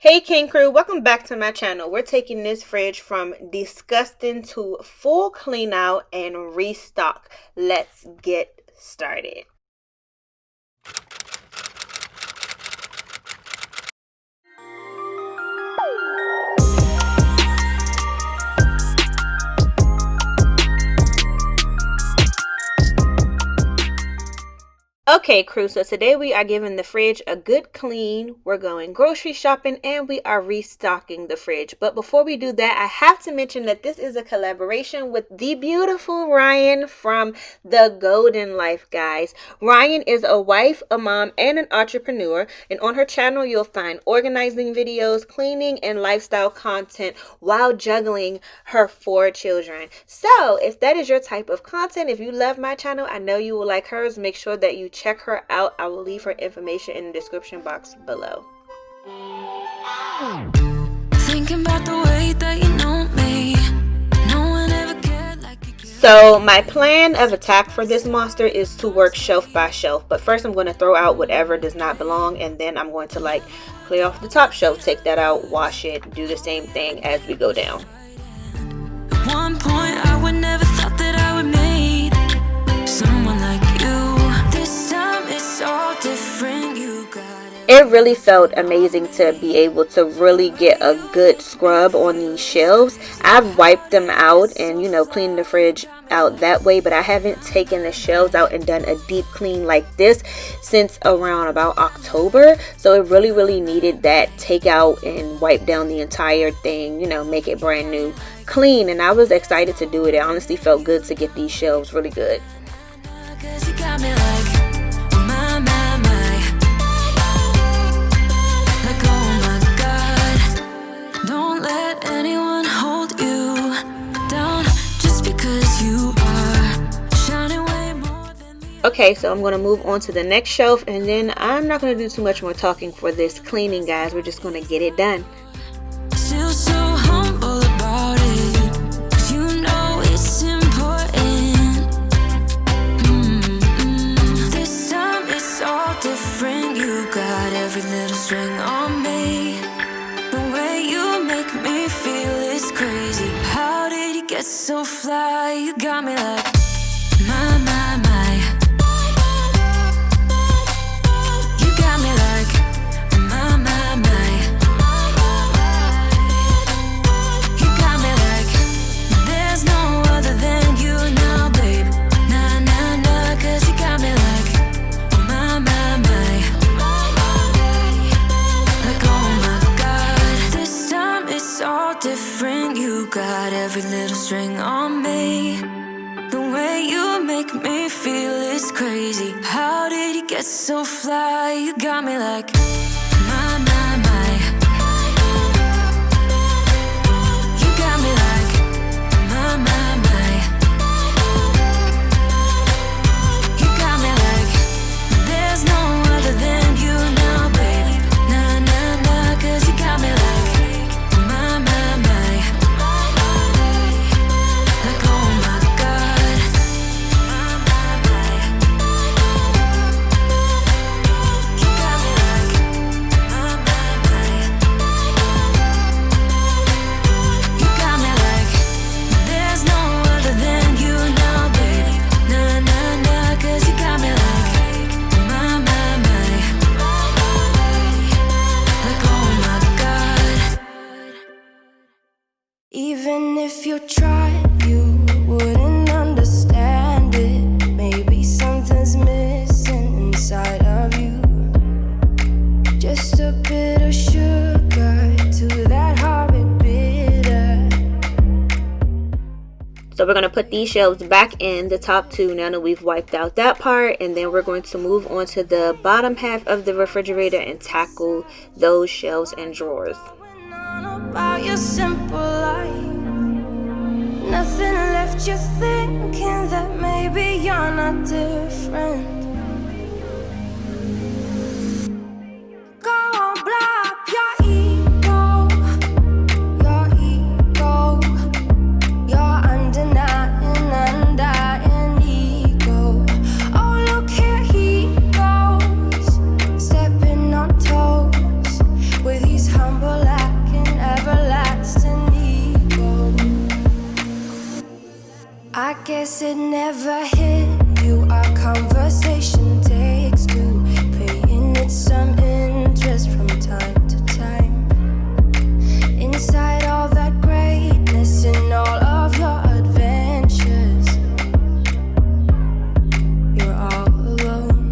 Hey Cain crew, welcome back to my channel. We're taking this fridge from disgusting to full clean out and restock. Let's get started. Okay crew, so today we are giving the fridge a good clean. We're going grocery shopping and we are restocking the fridge. But before we do that, I have to mention that this is a collaboration with the beautiful Ryan from The Golden Life, guys. Ryan is a wife, a mom, and an entrepreneur, and on her channel you'll find organizing videos, cleaning, and lifestyle content while juggling her 4 children. So if that is your type of content, if you love my channel, I know you will like hers. Make sure that you check her out. I will leave her information in the description box below. Thinking about the way that you know me. No one ever cared like you. So my plan of attack for this monster is to work shelf by shelf, but first I'm going to throw out whatever does not belong, and then I'm going to clear off the top shelf, take that out, wash it, do the same thing as we go down. At one point I would never thought that I would meet someone like you. It really felt amazing to be able to really get a good scrub on these shelves. I've wiped them out and cleaned the fridge out that way, but I haven't taken the shelves out and done a deep clean like this since around about October. So it really needed that take out and wipe down the entire thing, make it brand new clean, and I was excited to do it. It honestly felt good to get these shelves really good. Okay, so I'm going to move on to the next shelf, and then I'm not going to do too much more talking for this cleaning, guys. We're just going to get it done. Still so humble about it, 'cause it's important. This time it's all different. You got every little string on me. The way you make me feel is crazy. How did you get so fly? You got me like my. Got every little string on me. The way you make me feel is crazy. How did you get so fly? You got me like my. You got me like my. You got me like there's no other than you now, baby. Nah, 'cause you got me like my. Even if you tried, you wouldn't understand it. Maybe something's missing inside of you. Just a bit of sugar to that horrid bitter. So we're going to put these shelves back in the top 2 now that we've wiped out that part, and then we're going to move on to the bottom half of the refrigerator and tackle those shelves and drawers. About your simple life, nothing left you thinking that maybe you're not different. Go on, blow up your ego, your undying ego. Oh, look here he goes, stepping on toes with his humble guess it never hit you. Our conversation takes two, paying it some interest from time to time. Inside all that greatness and all of your adventures, you're all alone.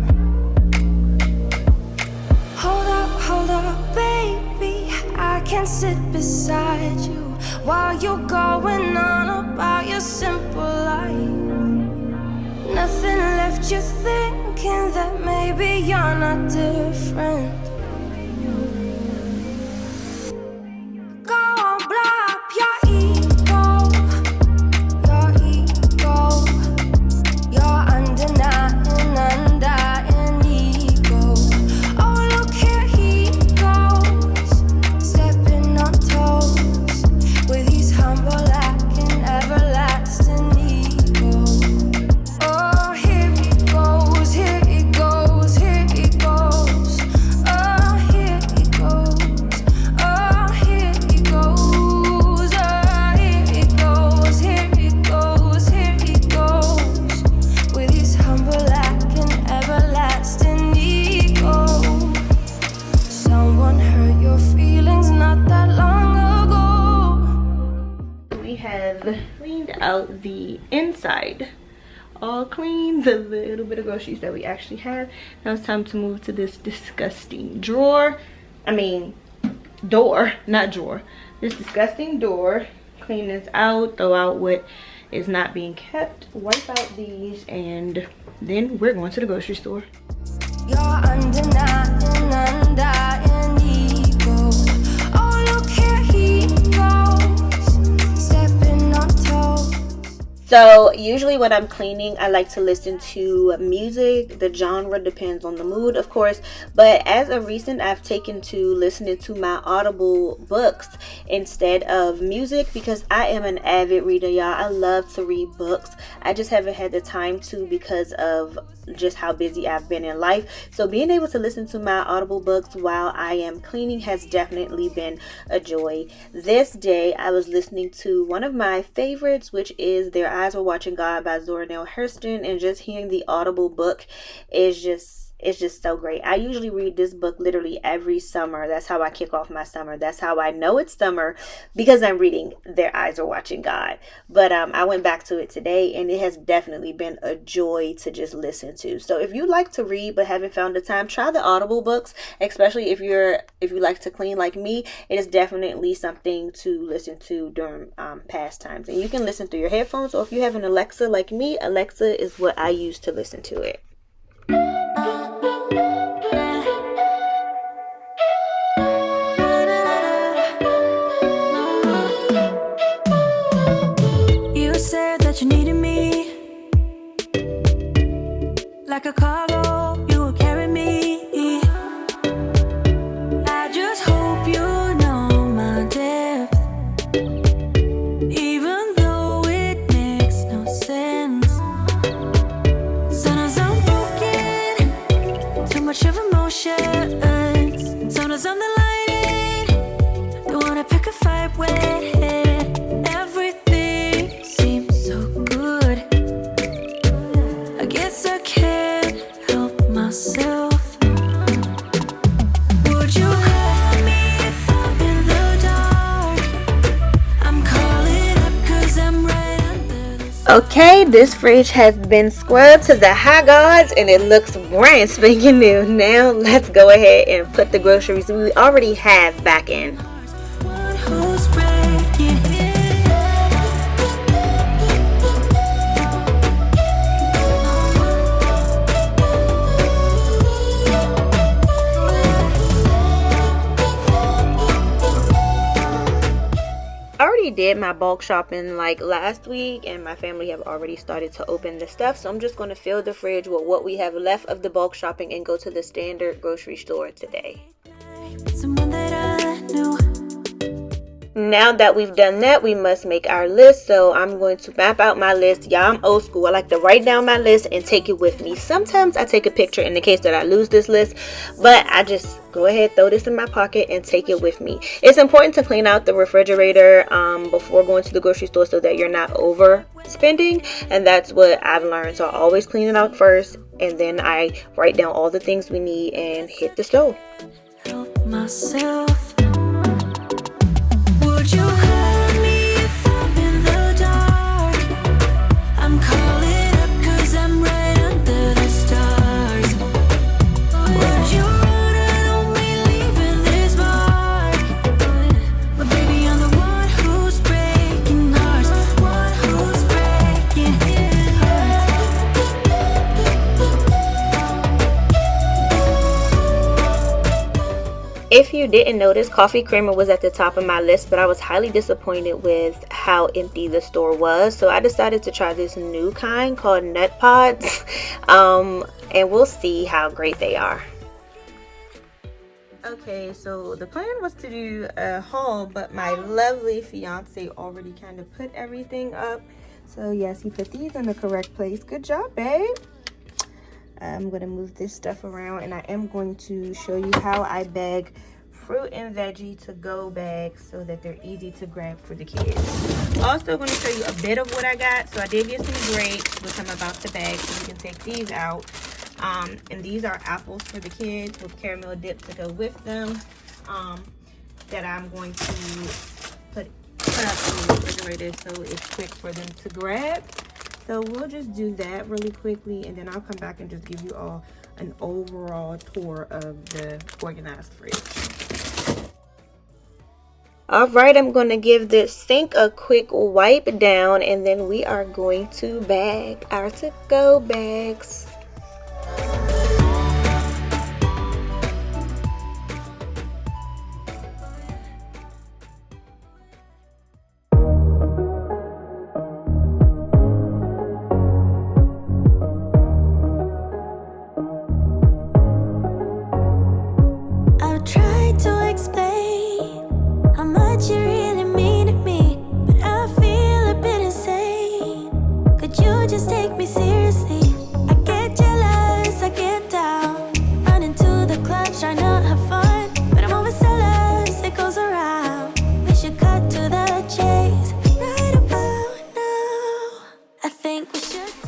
Hold up, baby, I can sit beside you while you're going on about your simple life. Nothing left you thinking that maybe you're not different. Go on, blow up your ego, your undying ego. Oh, look here he goes, stepping on toes with his humble and everlasting ego. Oh, here he goes, here he goes, here he goes. Oh, here he goes, oh, here he goes, oh, here he goes, here he goes, here he goes with his humble and everlasting ego. Someone hurt your feelings not that long ago. We have cleaned out the inside, all clean, the little bit of groceries that we actually have. Now it's time to move to this disgusting drawer. I mean, door, not drawer. This disgusting door. Clean this out, throw out what is not being kept, wipe out these, and then we're going to the grocery store. Your undying ego. Oh, look here he goes, stepping on toes. So usually when I'm cleaning, I like to listen to music. The genre depends on the mood, of course, but as of recent, I've taken to listening to my Audible books instead of music because I am an avid reader, y'all. I love to read books. I just haven't had the time to because of just how busy I've been in life. So being able to listen to my Audible books while I am cleaning has definitely been a joy. This day I was listening to one of my favorites, which is Their Eyes Were Watching God by Zora Neale Hurston, and just hearing the Audible book is just so great. I usually read this book literally every summer. That's how I kick off my summer. That's how I know it's summer, because I'm reading Their Eyes Are Watching God. But I went back to it today, and it has definitely been a joy to just listen to. So if you like to read but haven't found the time, try the Audible books, especially if you like to clean like me. It is definitely something to listen to during pastimes. And you can listen through your headphones, or if you have an Alexa like me, Alexa is what I use to listen to it. You said that you needed me like a cargo, you will carry me. I just hope you know my depth, even though it makes no sense. Sometimes I'm broken, too much of emotions. Sometimes I'm the lightning, don't wanna pick a fight with. Everything seems so good, I guess I can't help myself. Would you call me if I'm in the dark? I'm calling up 'cause I'm right under the sun. Okay, this fridge has been scrubbed to the high gods and it looks brand spanking new. Now let's go ahead and put the groceries we already have back in. One who's breaking in. I already did my bulk shopping like last week, and my family have already started to open the stuff, so I'm just going to fill the fridge with what we have left of the bulk shopping and go to the standard grocery store today. Someone that I knew. Now that we've done that, we must make our list. So I'm going to map out my list. Y'all, I'm old school. I like to write down my list and take it with me. Sometimes I take a picture in the case that I lose this list, but I just go ahead, throw this in my pocket and take it with me. It's important to clean out the refrigerator before going to the grocery store so that you're not overspending, and that's what I've learned. So I always clean it out first, and then I write down all the things we need and hit the stove. Help myself. Would you call me if I'm in the dark? I'm calling up 'cause I'm right under the stars. Would you run and only leaving this mark? But baby, I'm the one who's breaking hearts, one who's breaking If you didn't notice, coffee creamer was at the top of my list, but I was highly disappointed with how empty the store was. So I decided to try this new kind called Nut Pods, and we'll see how great they are. Okay, so the plan was to do a haul, but my lovely fiance already kind of put everything up. So yes, he put these in the correct place. Good job, babe. I'm going to move this stuff around, and I am going to show you how I bag fruit and veggie to-go bags so that they're easy to grab for the kids. Also going to show you a bit of what I got. So I did get some grapes, which I'm about to bag, so you can take these out. And these are apples for the kids with caramel dip to go with them, that I'm going to put up in the refrigerator so it's quick for them to grab. So we'll just do that really quickly, and then I'll come back and just give you all an overall tour of the organized fridge. Alright, I'm going to give this sink a quick wipe down, and then we are going to bag our to-go bags.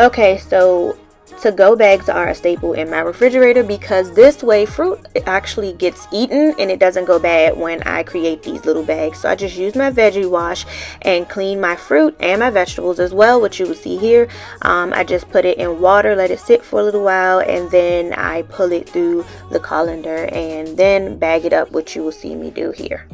Okay, so to-go bags are a staple in my refrigerator because this way fruit actually gets eaten and it doesn't go bad when I create these little bags. So I just use my veggie wash and clean my fruit and my vegetables as well, which you will see here. I just put it in water, let it sit for a little while, and then I pull it through the colander and then bag it up, which you will see me do here.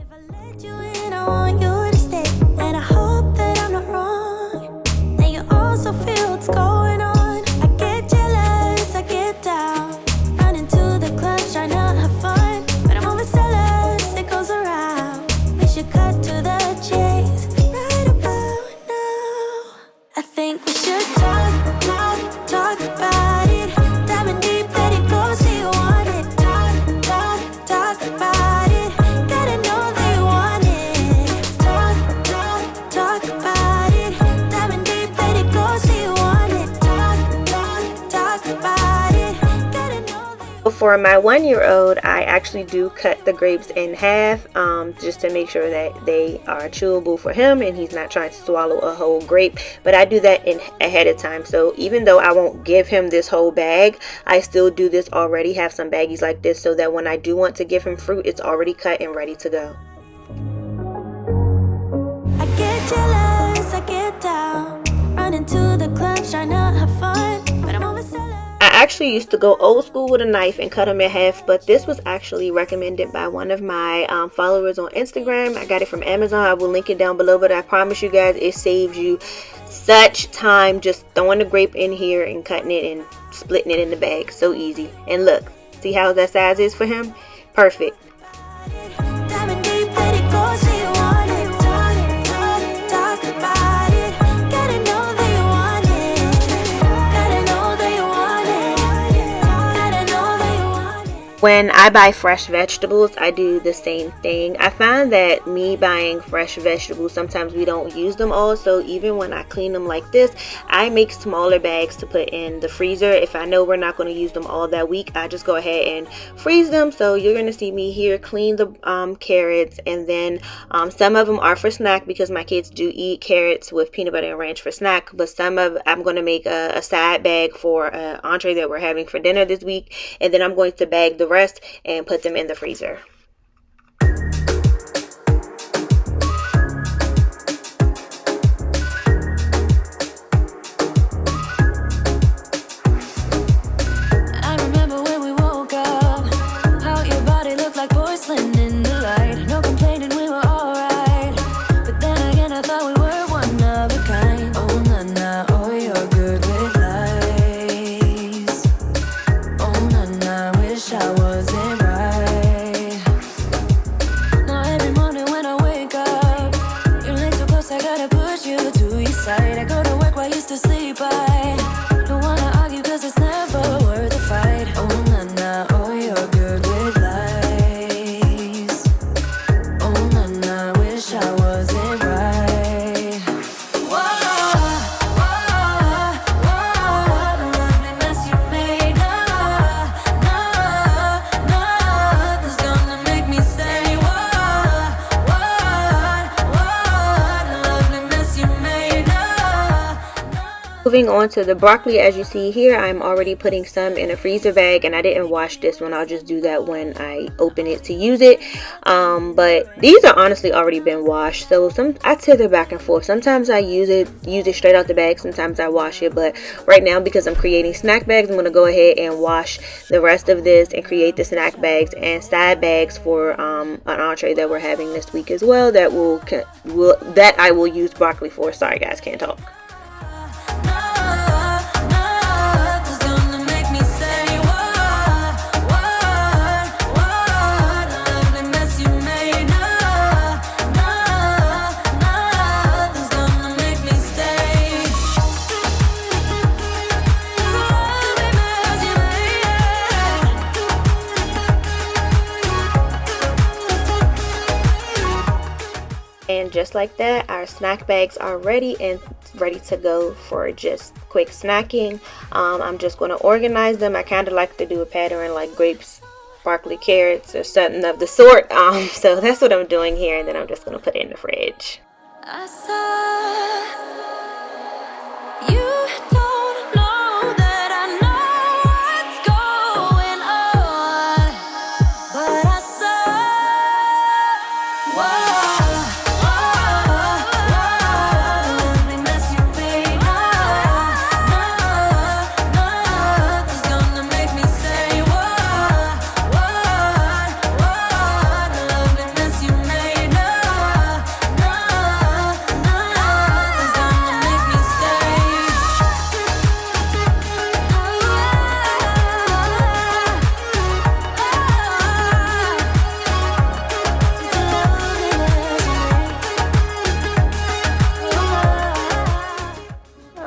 For my 1-year-old, I actually do cut the grapes in half just to make sure that they are chewable for him and he's not trying to swallow a whole grape. But I do that ahead of time. So even though I won't give him this whole bag, I still do this already, have some baggies like this so that when I do want to give him fruit, it's already cut and ready to go. I get jealous, I get down, run into the clubs, trying to have fun, but I'm overselling. I actually used to go old school with a knife and cut them in half, but this was actually recommended by one of my followers on Instagram. I got it from Amazon. I will link it down below, but I promise you guys it saves you such time just throwing the grape in here and cutting it and splitting it in the bag. So easy. And look, see how that size is for him? Perfect. When I buy fresh vegetables, I do the same thing. I find that me buying fresh vegetables, sometimes we don't use them all. So even when I clean them like this, I make smaller bags to put in the freezer. If I know we're not going to use them all that week, I just go ahead and freeze them. So you're going to see me here clean the carrots, and then some of them are for snack because my kids do eat carrots with peanut butter and ranch for snack. But some of I'm going to make a side bag for an entree that we're having for dinner this week, and then I'm going to bag the rest and put them in the freezer. I remember when we woke up, how your body looked like porcelain in the light. No complaining, we were alright. But then again, I thought we were one of a kind. Oh, na na, oh, you're good with lies. Oh, na na, wish I wasn't right. Now every morning when I wake up, you're late so close, I gotta push you to your side. I go to work while you still sleep, I don't wanna argue cause it's never worth a fight. Oh, na na, oh, you're good with lies. Oh, na na, wish I wasn't right. Whoa, whoa, whoa, what a lovely mess you made. Nothing's gonna make me stay. What a lovely mess you made. Moving on to the broccoli, as you see here, I'm already putting some in a freezer bag, and I didn't wash this one. I'll just do that when I open it to use it. But these are honestly already been washed, so I tether back and forth. Sometimes I use it straight out the bag, sometimes I wash it. But right now, because I'm creating snack bags, I'm going to go ahead and wash the rest of this and create the snack bags and side bags for an entree that we're having this week as well, that I will use broccoli for. Sorry guys, can't talk. Nothing's gonna make me stay. What a lovely mess you made. Nothing's gonna make me stay. Lovely mess you made. And just like that, our snack bags are ready and ready to go for just quick snacking. I'm just going to organize them. I kind of like to do a pattern like grapes, broccoli, carrots, or something of the sort. So that's what I'm doing here, and then I'm just going to put it in the fridge. I saw you don't know that I know what's going on, but I saw lovely mess you made. Nothing's gonna make me stay. What a lovely mess you made. Nothing's gonna make me stay.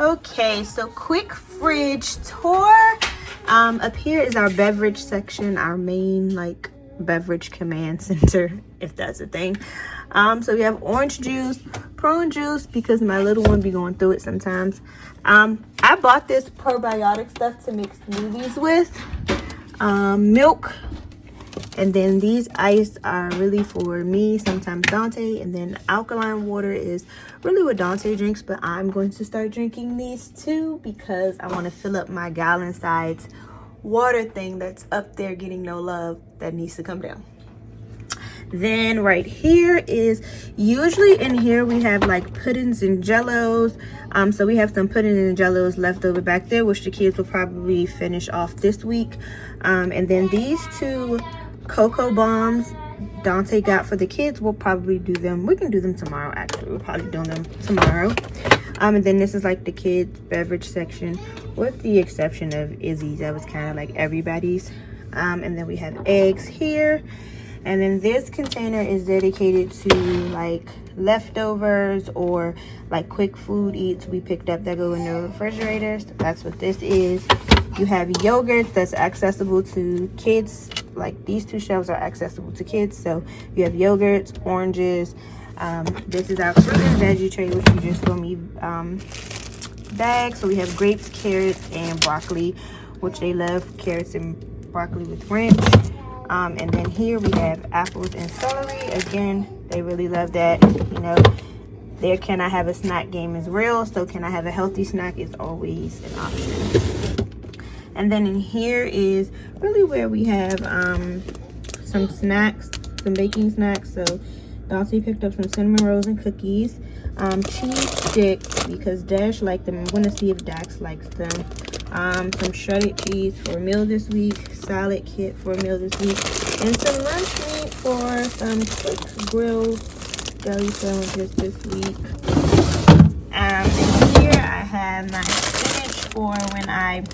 Okay, so quick fridge tour. Up here is our beverage section, our main like beverage command center, if that's a thing. So we have orange juice, prune juice, because my little one be going through it sometimes. I bought this probiotic stuff to make smoothies with. Milk, and then these ice are really for me, sometimes Dante, and then alkaline water is really what Dante drinks, but I'm going to start drinking these too because I want to fill up my gallon size water thing that's up there getting no love, that needs to come down. Then right here is, usually in here we have like puddings and jellos. So we have some pudding and jellos left over back there, which the kids will probably finish off this week. And then these two cocoa bombs Dante got for the kids, we'll probably do them. We can do them tomorrow, actually. We'll probably do them tomorrow. And then this is like the kids beverage section, with the exception of Izzy's. That was kind of like everybody's. And then we have eggs here. And then this container is dedicated to like leftovers or like quick food eats we picked up that go in the refrigerators. That's what this is. You have yogurt that's accessible to kids like these two shelves are accessible to kids. So you have yogurts, oranges. This is our fruit and veggie tray, which you just saw me bag. So we have grapes, carrots, and broccoli, which they love carrots and broccoli with ranch. And then here we have apples and celery. Again, they really love that. You know, their can I have a snack game is real, so can I have a healthy snack is always an option. And then in here is really where we have some snacks, some baking snacks. So Dulcie picked up some cinnamon rolls and cookies, cheese sticks because Dash liked them. I'm going to see if Dax likes them. Some shredded cheese for a meal this week, salad kit for a meal this week, and some lunch meat for some quick grill deli sandwiches this week. And here I have my spinach for when I do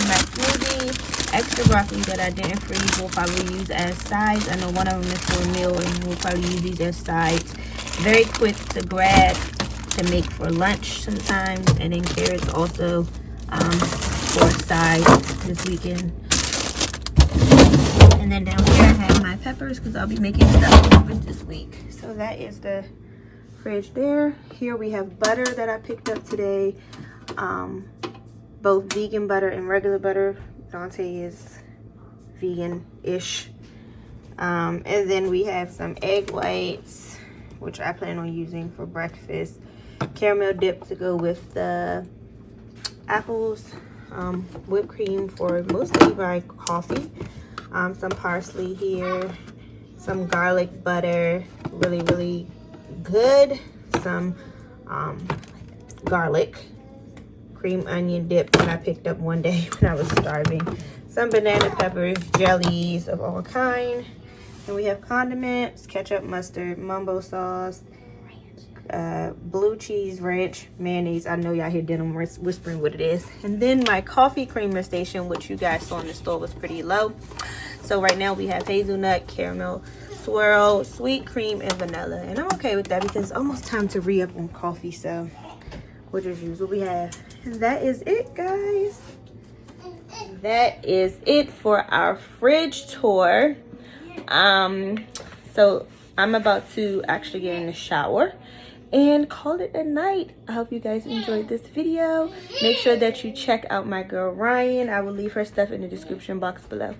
my smoothie. Extra broccoli that I didn't freeze we'll probably use as sides. I know one of them is for a meal and we'll probably use these as sides. Very quick to grab to make for lunch sometimes. And then carrots also for sides this weekend. And then down here I have my peppers because I'll be making stuffed peppers this week. So that is the fridge there. Here we have butter that I picked up today. Both vegan butter and regular butter. Dante is vegan-ish. And then we have some egg whites, which I plan on using for breakfast. Caramel dip to go with the apples. Whipped cream for mostly my coffee. Some parsley here. Some garlic butter. Really, really good. Some garlic cream onion dip that I picked up one day when I was starving. Some banana peppers, jellies of all kind. And we have condiments, ketchup, mustard, mumbo sauce, blue cheese, ranch, mayonnaise. I know y'all hear Denim whispering what it is. And then my coffee creamer station, which you guys saw in the store, was pretty low. So right now we have hazelnut, caramel swirl, sweet cream, and vanilla. And I'm okay with that because it's almost time to re-up on coffee. So we'll just use what we have. And that is it, guys. That is it for our fridge tour. So I'm about to actually get in the shower and call it a night. I hope you guys enjoyed this video. Make sure that you check out my girl Ryan. I will leave her stuff in the description box below.